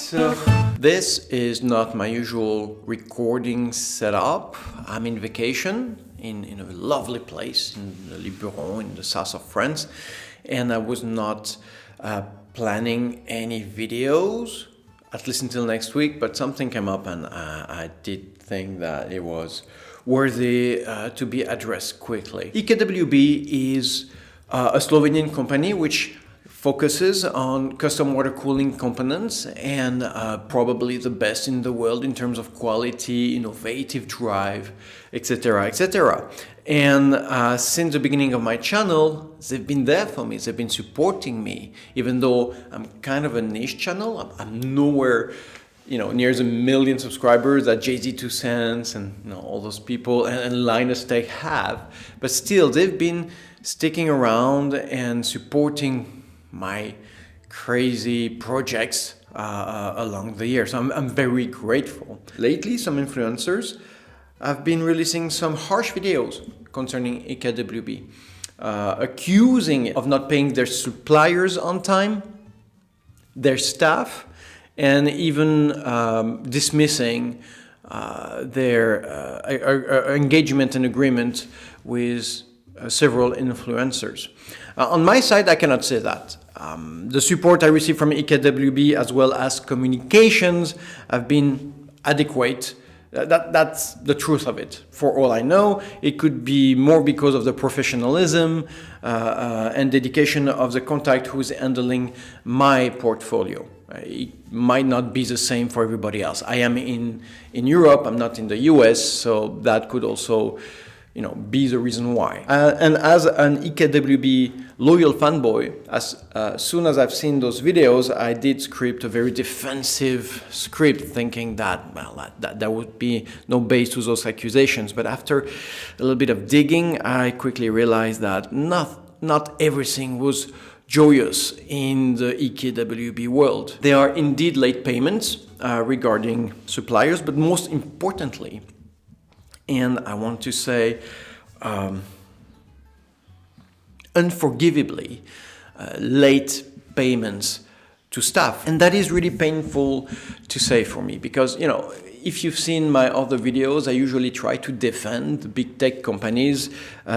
So this is not my usual recording setup. I'm in vacation in a lovely place in the Luberon in the south of France, and I was not planning any videos, at least until next week, but something came up and I did think that it was worthy to be addressed quickly. EKWB is a Slovenian company which focuses on custom water cooling components and probably the best in the world in terms of quality, innovative drive, etc., etc. And since the beginning of my channel, they've been there for me. They've been supporting me, even though I'm kind of a niche channel. I'm nowhere, near the million subscribers that JayZtwoCents and all those people and Linus Tech have. But still, they've been sticking around and supporting my crazy projects along the years. So I'm very grateful. Lately, some influencers have been releasing some harsh videos concerning EKWB, accusing of not paying their suppliers on time, their staff, and even dismissing their engagement and agreement with several influencers. On my side, I cannot say that. The support I received from EKWB as well as communications have been adequate. That's the truth of it. For all I know, it could be more because of the professionalism and dedication of the contact who's handling my portfolio. It might not be the same for everybody else. I am in Europe, I'm not in the US, so that could also be the reason why. And as an EKWB loyal fanboy, as soon as I've seen those videos, I did script a very defensive script, thinking that, that there would be no base to those accusations. But after a little bit of digging, I quickly realized that not everything was joyous in the EKWB world. There are indeed late payments regarding suppliers, but most importantly, and I want to say unforgivably, late payments to staff. And that is really painful to say for me because, if you've seen my other videos, I usually try to defend the big tech companies,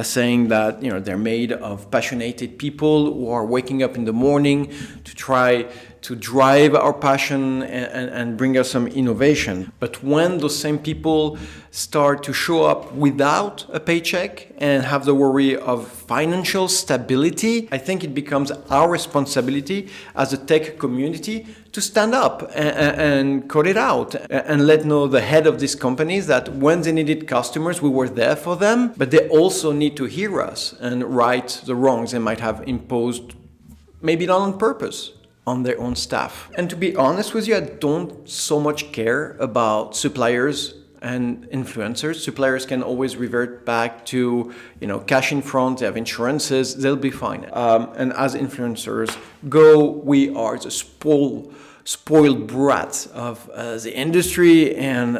saying that, they're made of passionate people who are waking up in the morning to try to drive our passion and bring us some innovation. But when those same people start to show up without a paycheck and have the worry of financial stability, I think it becomes our responsibility as a tech community to stand up and call it out and let know the head of these companies that when they needed customers, we were there for them, but they also need to hear us and right the wrongs they might have imposed, maybe not on purpose, on their own staff. And to be honest with you, I don't so much care about suppliers and influencers. Suppliers can always revert back to, cash in front, they have insurances, they'll be fine. And as influencers we are the spoiled brats of the industry and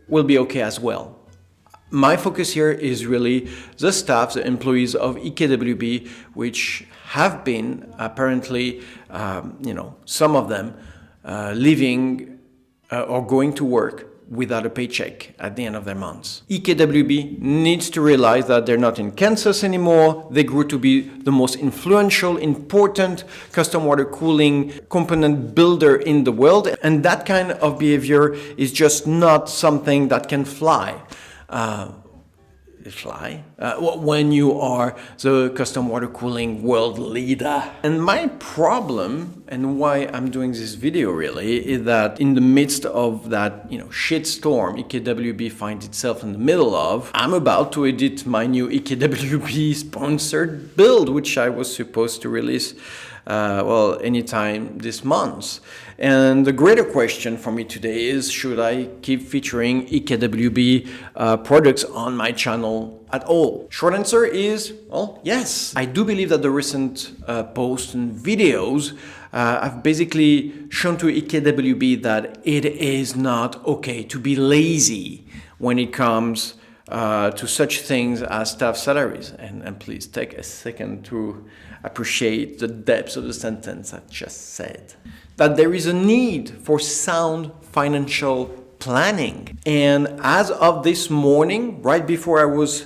we'll be okay as well. My focus here is really the staff, the employees of EKWB, which have been apparently, some of them leaving or going to work without a paycheck at the end of their months. EKWB needs to realize that they're not in Kansas anymore. They grew to be the most influential, important custom water cooling component builder in the world. And that kind of behavior is just not something that can fly. When you are the custom water cooling world leader. And my problem, and why I'm doing this video really, is that in the midst of that shit storm EKWB finds itself in the middle of, I'm about to edit my new EKWB sponsored build, which I was supposed to release anytime this month. And the greater question for me today is, should I keep featuring EKWB products on my channel at all? Short answer is, well, yes. I do believe that the recent posts and videos have basically shown to EKWB that it is not okay to be lazy when it comes to such things as staff salaries. And please take a second to appreciate the depth of the sentence I just said. That there is a need for sound financial planning. And as of this morning, right before I was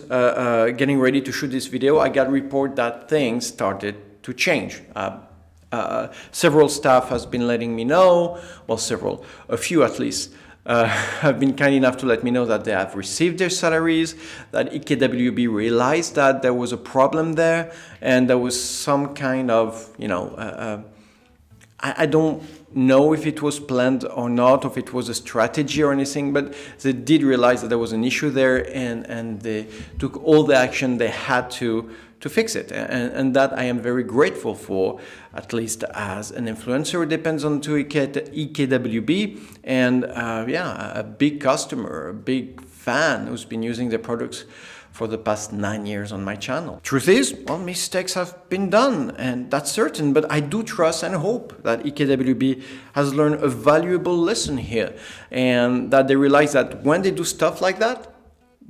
getting ready to shoot this video, I got a report that things started to change. Several staff has been letting me know, well, a few at least, have been kind enough to let me know that they have received their salaries, that EKWB realized that there was a problem there, and there was some kind of, I don't know if it was planned or not, or if it was a strategy or anything, but they did realize that there was an issue there, and they took all the action they had to fix it. And that I am very grateful for, at least as an influencer who depends on EKWB, and a big customer, a big fan who's been using their products for the past 9 years on my channel. Truth is, well, mistakes have been done, and that's certain, but I do trust and hope that EKWB has learned a valuable lesson here, and that they realize that when they do stuff like that,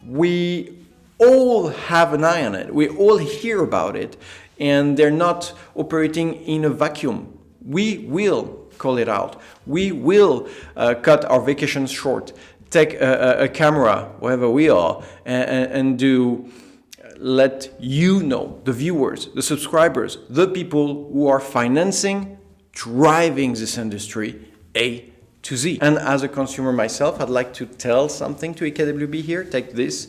we all have an eye on it, we all hear about it, and they're not operating in a vacuum. We will call it out. We will cut our vacations short, take a camera wherever we are, and let you know, the viewers, the subscribers, the people who are financing, driving this industry A to Z. And as a consumer myself, I'd like to tell something to EKWB here. Take this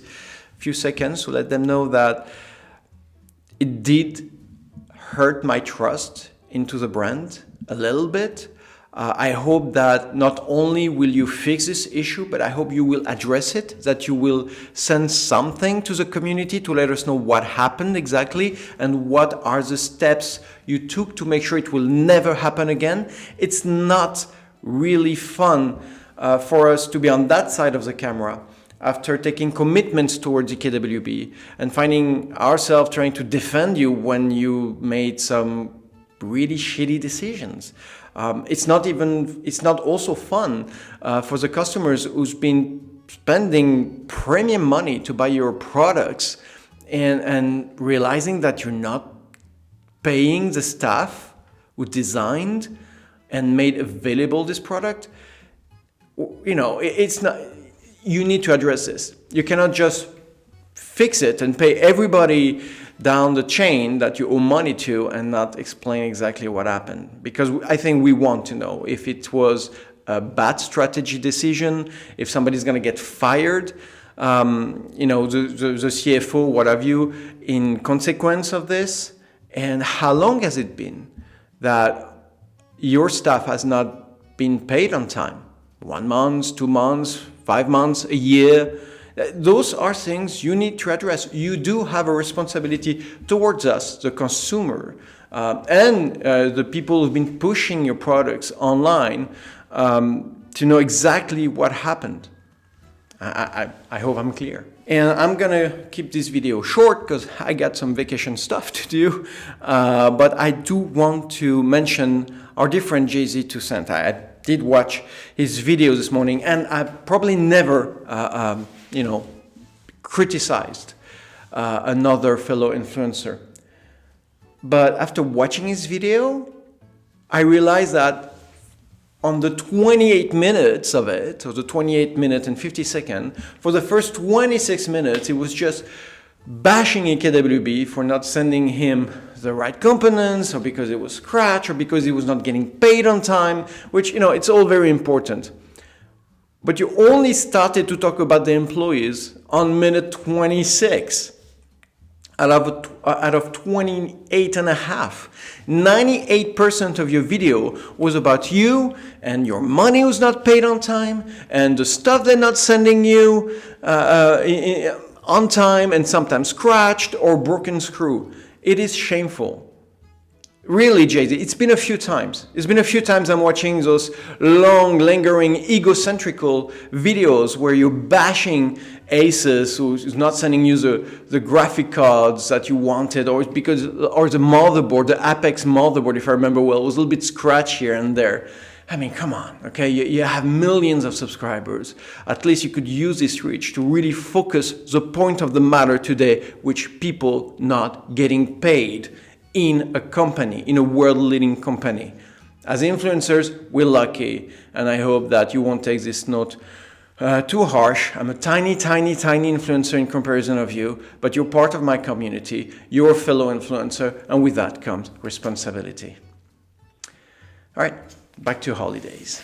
few seconds to let them know that it did hurt my trust into the brand a little bit. I hope that not only will you fix this issue, but I hope you will address it, that you will send something to the community to let us know what happened exactly and what are the steps you took to make sure it will never happen again. It's not really fun for us to be on that side of the camera after taking commitments towards EKWB and finding ourselves trying to defend you when you made some really shitty decisions. It's not also fun for the customers who's been spending premium money to buy your products and realizing that you're not paying the staff who designed and made available this product. It's not. You need to address this. You cannot just fix it and pay everybody down the chain that you owe money to and not explain exactly what happened. Because I think we want to know if it was a bad strategy decision, if somebody's going to get fired, the CFO, what have you, in consequence of this, and how long has it been that your staff has not been paid on time? 1 month, 2 months, 5 months, a year. Those are things you need to address. You do have a responsibility towards us, the consumer, and the people who've been pushing your products online to know exactly what happened. I hope I'm clear. And I'm gonna keep this video short because I got some vacation stuff to do, but I do want to mention our different JayZ2Cents. I did watch his video this morning, and I probably never, criticized another fellow influencer. But after watching his video, I realized that on the 28 minutes of it, or the 28 minutes and 50 seconds, for the first 26 minutes, it was just bashing EKWB for not sending him the right components, or because it was scratched, or because he was not getting paid on time, which, it's all very important. But you only started to talk about the employees on minute 26 out of 28 and a half. 98% of your video was about you and your money was not paid on time and the stuff they're not sending you on time and sometimes scratched or broken screw. It is shameful. Really, JayZ, it's been a few times. It's been a few times I'm watching those long, lingering, egocentrical videos where you're bashing Asus, who's not sending you the graphic cards that you wanted, or the motherboard, the Apex motherboard, if I remember well, was a little bit scratched here and there. I mean, come on, okay? You have millions of subscribers. At least you could use this reach to really focus the point of the matter today, which people not getting paid in a company, in a world-leading company. As influencers, we're lucky, and I hope that you won't take this note too harsh. I'm a tiny, tiny, tiny influencer in comparison of you, but you're part of my community, you're a fellow influencer, and with that comes responsibility. All right, back to holidays.